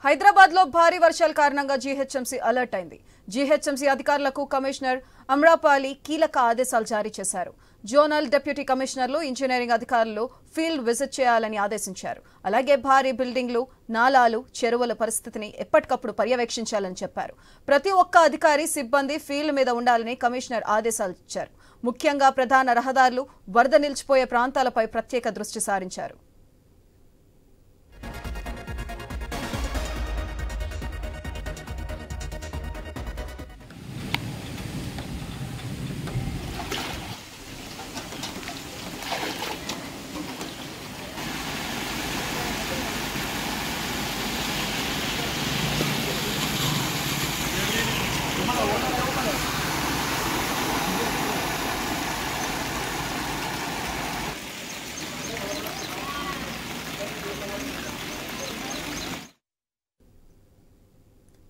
హైదరాబాద్ లో భారీ వర్షాల కారణంగా జీహెచ్ఎంసీ అలర్ట్ అయింది. జీహెచ్ఎంసీ అధికారులకు కమిషనర్ అమ్రాపాలి కీలక ఆదేశాలు జారీ చేశారు. జోనల్ డిప్యూటీ కమిషనర్లు, ఇంజనీరింగ్ అధికారులు ఫీల్డ్ విజిట్ చేయాలని ఆదేశించారు. అలాగే భారీ బిల్డింగ్లు, నాలాలు, చెరువుల పరిస్థితిని ఎప్పటికప్పుడు పర్యవేక్షించాలని చెప్పారు. ప్రతి ఒక్క అధికారి, సిబ్బంది ఫీల్డ్ మీద ఉండాలని కమిషనర్ ఆదేశాలు ఇచ్చారు. ముఖ్యంగా ప్రధాన రహదారులు, వరద నిలిచిపోయే ప్రాంతాలపై ప్రత్యేక దృష్టి సారించారు.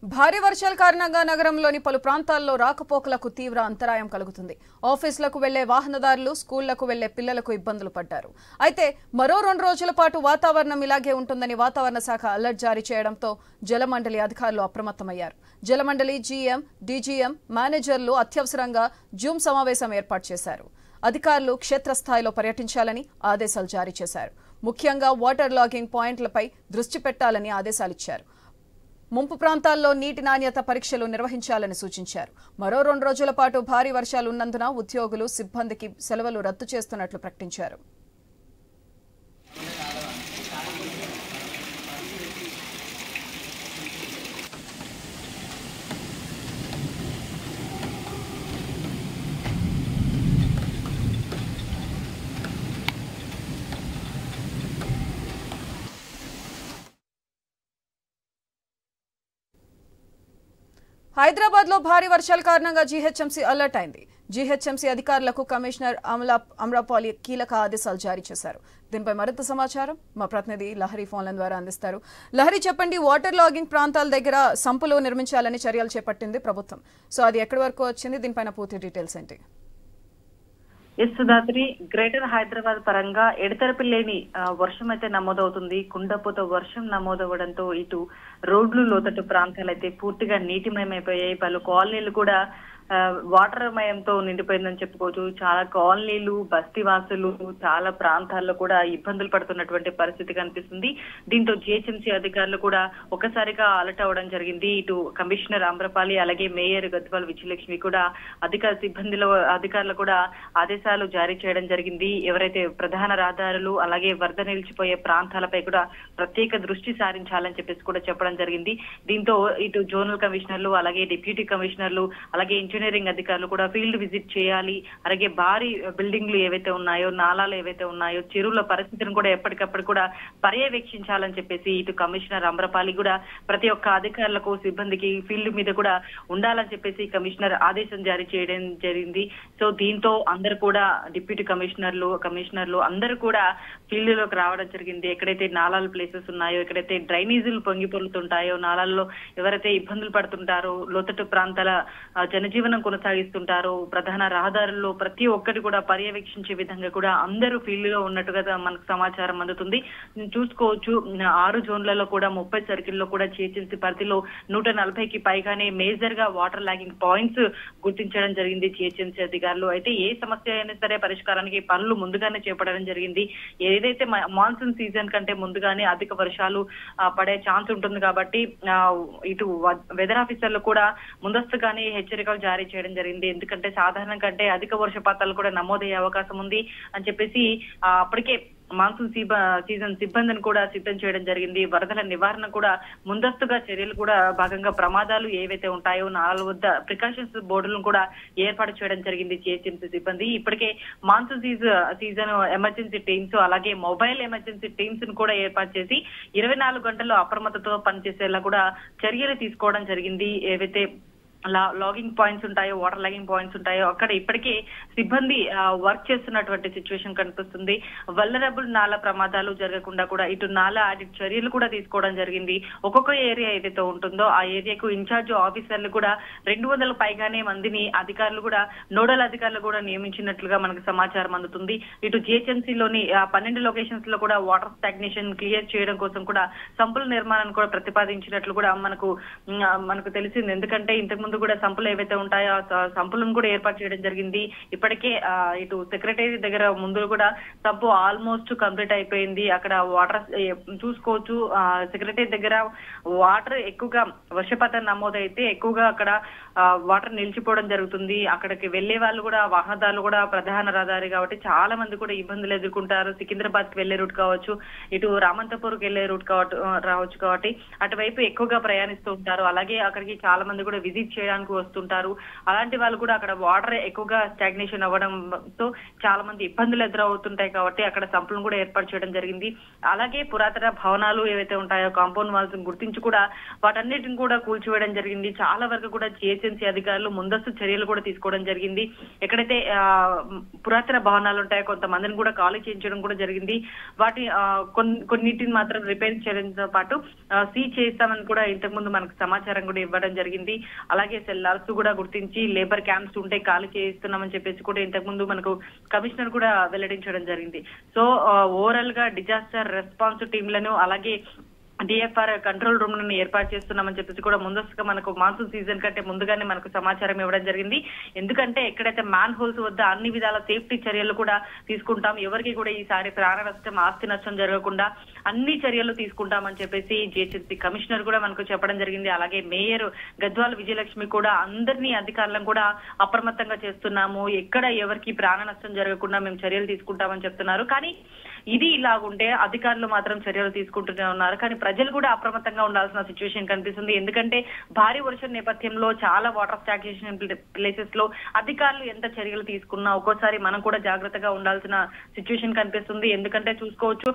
భారీ వర్షాల కారణంగా నగరంలోని పలు ప్రాంతాల్లో రాకపోకలకు తీవ్ర అంతరాయం కలుగుతుంది. ఆఫీసులకు వెళ్లే వాహనదారులు, స్కూళ్లకు వెళ్లే పిల్లలకు ఇబ్బందులు పడ్డారు. అయితే మరో 2 రోజుల పాటు వాతావరణం ఇలాగే ఉంటుందని వాతావరణ శాఖ అలర్ట్ జారీ చేయడంతో జలమండలి అధికారులు అప్రమత్తమయ్యారు. జలమండలి జీఎం, డీజీఎం, మేనేజర్లు అత్యవసరంగా జూమ్ సమావేశం ఏర్పాటు చేశారు. అధికారులు క్షేత్రస్థాయిలో పర్యటించాలని ఆదేశాలు జారీ చేశారు. ముఖ్యంగా వాటర్ లాగింగ్ పాయింట్లపై దృష్టి పెట్టాలని ఆదేశాలిచ్చారు. ముంపు ప్రాంతాల్లో నీటి నాణ్యత పరీక్షలు నిర్వహించాలని సూచించారు. మరో 2 రోజుల పాటు భారీ వర్షాలు ఉన్నందున ఉద్యోగులు, సిబ్బందికి సెలవులు రద్దు చేస్తున్నట్లు ప్రకటించారు. హైదరాబాద్ లో భారీ వర్షాల కారణంగా జీహెచ్ఎంసీ అలర్ట్ అయింది. జీహెచ్ఎంసీ అధికారులకు కమిషనర్ అమ్రాపాలి కీలక ఆదేశాలు జారీ చేశారు. దీనిపై మరింత సమాచారం మా ప్రతినిధి లహరి ఫోన్ల ద్వారా అందిస్తారు. లహరి, చెప్పండి, వాటర్ లాగింగ్ ప్రాంతాల దగ్గర సంపులు నిర్మించాలని చర్యలు చేపట్టింది ప్రభుత్వం. సో అది ఎక్కడి వరకు వచ్చింది? దీనిపైన పూర్తి డీటెయిల్స్ ఏంటి? సుధాత్రి, గ్రేటర్ హైదరాబాద్ పరంగా ఎడతెరపి లేని వర్షం అయితే నమోదవుతుంది. కుండపోత వర్షం నమోదవడంతో ఇటు రోడ్లు, లోతట్టు ప్రాంతాలు అయితే పూర్తిగా నీటిమయమైపోయాయి. పలు కాలనీలు కూడా వాటర్ మయంతో నిండిపోయిందని చెప్పుకోవచ్చు. చాలా కాలనీలు, బస్తీవాసులు చాలా ప్రాంతాల్లో కూడా ఇబ్బందులు పడుతున్నటువంటి పరిస్థితి కనిపిస్తుంది. దీంతో జిహెచ్ఎంసీ అధికారులు కూడా ఒకసారిగా అలర్ట్ అవ్వడం జరిగింది. ఇటు కమిషనర్ అమ్రపాలి, అలాగే మేయర్ గద్వాల్ విజయలక్ష్మి కూడా అధికారులు కూడా ఆదేశాలు జారీ చేయడం జరిగింది. ఎవరైతే ప్రధాన రహదారులు, అలాగే వరద నిలిచిపోయే ప్రాంతాలపై కూడా ప్రత్యేక దృష్టి సారించాలని చెప్పేసి కూడా చెప్పడం జరిగింది. దీంతో ఇటు జోనల్ కమిషనర్లు, అలాగే డిప్యూటీ కమిషనర్లు, అలాగే ఇంజనీరింగ్ అధికారులు కూడా ఫీల్డ్ విజిట్ చేయాలి. అలాగే భారీ బిల్డింగ్లు ఏవైతే ఉన్నాయో, నాలాలు ఏవైతే ఉన్నాయో, చెరువుల పరిస్థితిని కూడా ఎప్పటికప్పుడు కూడా పర్యవేక్షించాలని చెప్పేసి ఇటు కమిషనర్ అమ్రపాలి కూడా ప్రతి ఒక్క అధికారులకు, సిబ్బందికి ఫీల్డ్ మీద కూడా ఉండాలని చెప్పేసి కమిషనర్ ఆదేశం జారీ చేయడం జరిగింది. సో దీంతో అందరూ కూడా డిప్యూటీ కమిషనర్లు అందరూ కూడా ఫీల్డ్ లోకి రావడం జరిగింది. ఎక్కడైతే నాలాల ప్లేసెస్ ఉన్నాయో, ఎక్కడైతే డ్రైనేజీలు పొంగి పొర్లుతుంటాయో, నాలాల్లో ఎవరైతే ఇబ్బందులు పడుతుంటారో, లోతట్టు ప్రాంతాల జనజీవనం కొనసాగిస్తుంటారో, ప్రధాన రహదారుల్లో ప్రతి ఒక్కటి కూడా పర్యవేక్షించే విధంగా కూడా అందరూ ఫీల్డ్ లో ఉన్నట్టుగా మనకు సమాచారం అందుతుంది. చూసుకోవచ్చు, 6 జోన్లలో కూడా 30 సర్కిల్లో కూడా జిహెచ్ఎంసీ పరిధిలో 140కి పైగానే మేజర్ గా వాటర్ లాగింగ్ పాయింట్స్ గుర్తించడం జరిగింది జిహెచ్ఎంసీ అధికారులు. అయితే ఏ సమస్య అయినా సరే పరిష్కారానికి పనులు ముందుగానే చేపట్టడం జరిగింది. ఏదైతే మాన్సూన్ సీజన్ కంటే ముందుగానే అధిక వర్షాలు పడే ఛాన్స్ ఉంటుంది కాబట్టి ఇటు వెదర్ ఆఫీసర్లు కూడా ముందస్తుగానే హెచ్చరికలు జారీ చేయడం జరిగింది. ఎందుకంటే సాధారణం కంటే అధిక వర్షపాతాలు కూడా నమోదయ్యే అవకాశం ఉంది అని చెప్పేసి అప్పటికే మాన్సూన్ సీజన్ సిబ్బందిని కూడా సిద్ధం చేయడం జరిగింది. వరదల నివారణ కూడా ముందస్తుగా చర్యలు కూడా భాగంగా ప్రమాదాలు ఏవైతే ఉంటాయో 4 వద్ద ప్రికాషన్స్ బోర్డులను కూడా ఏర్పాటు చేయడం జరిగింది జిహెచ్ఎంసీ సిబ్బంది. ఇప్పటికే మాన్సూన్ సీజన్ ఎమర్జెన్సీ టీమ్స్, అలాగే మొబైల్ ఎమర్జెన్సీ టీమ్స్ ను కూడా ఏర్పాటు చేసి 24 గంటల్లో అప్రమత్తతో పనిచేసేలా కూడా చర్యలు తీసుకోవడం జరిగింది. ఏవైతే లాగింగ్ పాయింట్స్ ఉంటాయో, వాటర్ లాగింగ్ పాయింట్స్ ఉంటాయో అక్కడ ఇప్పటికే సిబ్బంది వర్క్ చేస్తున్నటువంటి సిచ్యువేషన్ కనిపిస్తుంది. వల్నరబుల్ నాలా ప్రమాదాలు జరగకుండా కూడా ఇటు నాలా ఆడిట్ చర్యలు కూడా తీసుకోవడం జరిగింది. ఒక్కొక్క ఏరియా ఏదైతే ఉంటుందో ఆ ఏరియాకు ఇన్ఛార్జ్ ఆఫీసర్లు కూడా 200 పైగానే మందిని అధికారులు కూడా నోడల్ అధికారులు కూడా నియమించినట్లుగా మనకు సమాచారం అందుతుంది. ఇటు జిహెచ్ఎంసీలోని 12 లొకేషన్స్ లో కూడా వాటర్ స్టాగ్నేషన్ క్లియర్ చేయడం కోసం కూడా సంపుల నిర్మాణాన్ని కూడా ప్రతిపాదించినట్లు కూడా మనకు తెలిసింది. ఎందుకంటే ఇంతకు ముందు కూడా సంపులు ఏవైతే ఉంటాయో ఆ సంపులను కూడా ఏర్పాటు చేయడం జరిగింది. ఇప్పటికే ఇటు సెక్రటరీ దగ్గర ముందు కూడా సంపు ఆల్మోస్ట్ కంప్లీట్ అయిపోయింది. అక్కడ వాటర్ చూసుకోవచ్చు. సెక్రటరీ దగ్గర వాటర్ ఎక్కువగా వర్షపాతం నమోదైతే ఎక్కువగా అక్కడ వాటర్ నిలిచిపోవడం జరుగుతుంది. అక్కడికి వెళ్లే వాళ్ళు కూడా వాహనదారులు కూడా ప్రధాన రహదారి కాబట్టి చాలా మంది కూడా ఇబ్బందులు ఎదుర్కొంటారు. సికింద్రాబాద్ కి వెళ్లే రూట్ కావచ్చు, ఇటు రామంతపూర్ కి వెళ్లే రూట్ రావచ్చు కాబట్టి అటువైపు ఎక్కువగా ప్రయాణిస్తూ ఉంటారు. అలాగే అక్కడికి చాలా మంది కూడా విజిట్ చేయడానికి వస్తుంటారు. అలాంటి వాళ్ళు కూడా అక్కడ వాటర్ ఎక్కువగా స్టాగ్నేషన్ అవ్వడంతో చాలా మంది ఇబ్బందులు ఎదురవుతుంటాయి కాబట్టి అక్కడ సంపులను కూడా ఏర్పాటు చేయడం జరిగింది. అలాగే పురాతన భవనాలు ఏవైతే ఉంటాయో కాంపౌండ్ వాల్స్ గుర్తించి కూడా వాటన్నిటిని కూడా కూల్చివేయడం జరిగింది. చాలా వరకు కూడా జిహెచ్ఎంసీ అధికారులు ముందస్తు చర్యలు కూడా తీసుకోవడం జరిగింది. ఎక్కడైతే పురాతన భవనాలు ఉంటాయో కొంతమందిని కూడా ఖాళీ చేయించడం కూడా జరిగింది. వాటి కొన్నిటిని మాత్రం రిపేర్ చేయడంతో పాటు సీజ్ చేస్తామని కూడా ఇంతకు ముందు మనకు సమాచారం కూడా ఇవ్వడం జరిగింది. అలాగే సెల్లార్స్ కూడా గుర్తించి లేబర్ క్యాంప్స్ ఉంటే ఖాళీ చేయిస్తున్నామని చెప్పేసి కూడా ఇంతకు ముందు మనకు కమిషనర్ కూడా వెల్లడించడం జరిగింది. సో ఓవరాల్ గా డిజాస్టర్ రెస్పాన్స్ టీంలను అలాగే డిఎఫ్ఆర్ కంట్రోల్ రూమ్ ను ఏర్పాటు చేస్తున్నామని చెప్పేసి కూడా ముందస్తుగా మనకు మాన్సూన్ సీజన్ కంటే ముందుగానే మనకు సమాచారం ఇవ్వడం జరిగింది. ఎందుకంటే ఎక్కడైతే మ్యాన్ హోల్స్ వద్ద అన్ని విధాల సేఫ్టీ చర్యలు కూడా తీసుకుంటాం, ఎవరికి కూడా ఈసారి ప్రాణ నష్టం ఆస్తి నష్టం జరగకుండా అన్ని చర్యలు తీసుకుంటామని చెప్పేసి జిహెచ్ఎంసీ కమిషనర్ కూడా మనకు చెప్పడం జరిగింది. అలాగే మేయర్ గద్వాల విజయలక్ష్మి కూడా అందరినీ అధికారులను కూడా అప్రమత్తంగా చేస్తున్నాము, ఎక్కడ ఎవరికి ప్రాణ నష్టం జరగకుండా మేము చర్యలు తీసుకుంటామని చెప్తున్నారు. కానీ ఇది ఇలాగుంటే అధికారులు మాత్రం చర్యలు తీసుకుంటూనే ఉన్నారు. కానీ ప్రజలు కూడా అప్రమత్తంగా ఉండాల్సిన సిచ్యువేషన్ కనిపిస్తుంది. ఎందుకంటే భారీ వర్షం నేపథ్యంలో చాలా వాటర్ స్టాగ్నేషన్ ప్లేసెస్ లో అధికారులు ఎంత చర్యలు తీసుకున్నా ఒక్కోసారి మనం కూడా జాగ్రత్తగా ఉండాల్సిన సిచ్యువేషన్ కనిపిస్తుంది. ఎందుకంటే చూసుకోవచ్చు,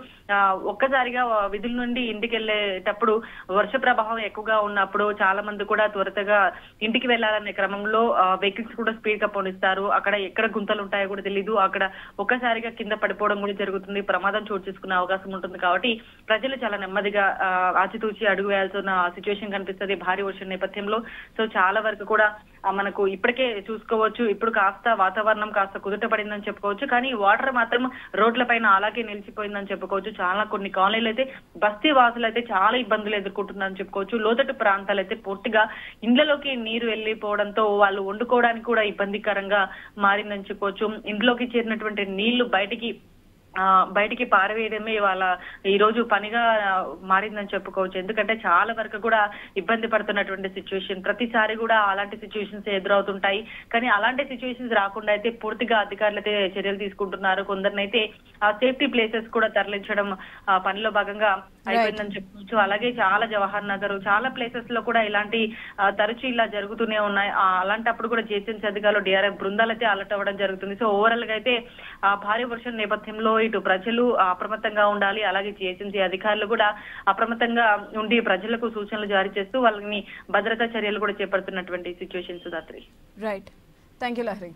ఒక్కసారిగా విధుల నుండి ఇంటికి వెళ్లేటప్పుడు వర్ష ప్రభావం ఎక్కువగా ఉన్నప్పుడు చాలా మంది కూడా త్వరగా ఇంటికి వెళ్లాలనే క్రమంలో వెహికల్స్ కూడా స్పీడ్ గా పోనిస్తారు. అక్కడ ఎక్కడ గుంతలు ఉంటాయో కూడా తెలీదు. అక్కడ ఒక్కసారిగా కింద పడిపోవడం కూడా జరుగుతుంది. ప్రమాదం చోటు చేసుకునే అవకాశం ఉంటుంది. కాబట్టి ప్రజలు చాలా నెమ్మదిగా ఆచితూచి అడుగు వేయాల్సిన సిచ్యువేషన్ కనిపిస్తుంది భారీ వర్షం నేపథ్యంలో. సో చాలా వరకు కూడా మనకు ఇప్పటికే చూసుకోవచ్చు, ఇప్పుడు కాస్త వాతావరణం కాస్త కుదుట పడిందని చెప్పుకోవచ్చు. కానీ వాటర్ మాత్రం రోడ్ల పైన అలాగే నిలిచిపోయిందని చెప్పుకోవచ్చు. చాలా కొన్ని కాలనీలు అయితే బస్తీ వాసులు అయితే చాలా ఇబ్బందులు ఎదుర్కొంటున్నారని చెప్పుకోవచ్చు. లోతట్టు ప్రాంతాలు అయితే పూర్తిగా ఇండ్లలోకి నీరు వెళ్లిపోవడంతో వాళ్ళు వండుకోవడానికి కూడా ఇబ్బందికరంగా మారిందని చెప్పుకోవచ్చు. ఇంట్లోకి చేరినటువంటి నీళ్లు బయటికి పారవేయడమే వాళ్ళ ఈ రోజు పనిగా మారిందని చెప్పుకోవచ్చు. ఎందుకంటే చాలా వరకు కూడా ఇబ్బంది పడుతున్నటువంటి సిచ్యువేషన్. ప్రతిసారి కూడా అలాంటి సిచ్యువేషన్స్ ఎదురవుతుంటాయి. కానీ అలాంటి సిచ్యువేషన్స్ రాకుండా అయితే పూర్తిగా అధికారులు అయితే చర్యలు తీసుకుంటున్నారు. కొందరినైతే సేఫ్టీ ప్లేసెస్ కూడా తరలించడం పనిలో భాగంగా అయిపోయిందని చెప్పుకోవచ్చు. అలాగే చాలా జవహర్ నగర్ చాలా ప్లేసెస్ లో కూడా ఇలాంటి తరచూ ఇలా జరుగుతూనే ఉన్నాయి. అలాంటప్పుడు కూడా జిహెచ్ఎంసీ అధికారులు డిఆర్ఎఫ్ బృందాలు అయితే అలర్ట్ అవ్వడం జరుగుతుంది. సో ఓవరాల్ గా అయితే భారీ వర్షం నేపథ్యంలో ఇటు ప్రజలు అప్రమత్తంగా ఉండాలి. అలాగే జిహెచ్ఎంసీ అధికారులు కూడా అప్రమత్తంగా ఉండి ప్రజలకు సూచనలు జారీ చేస్తూ వాళ్ళని భద్రతా చర్యలు కూడా చేపడుతున్నటువంటి situation. Sudhatri. Right, thank you Lahari.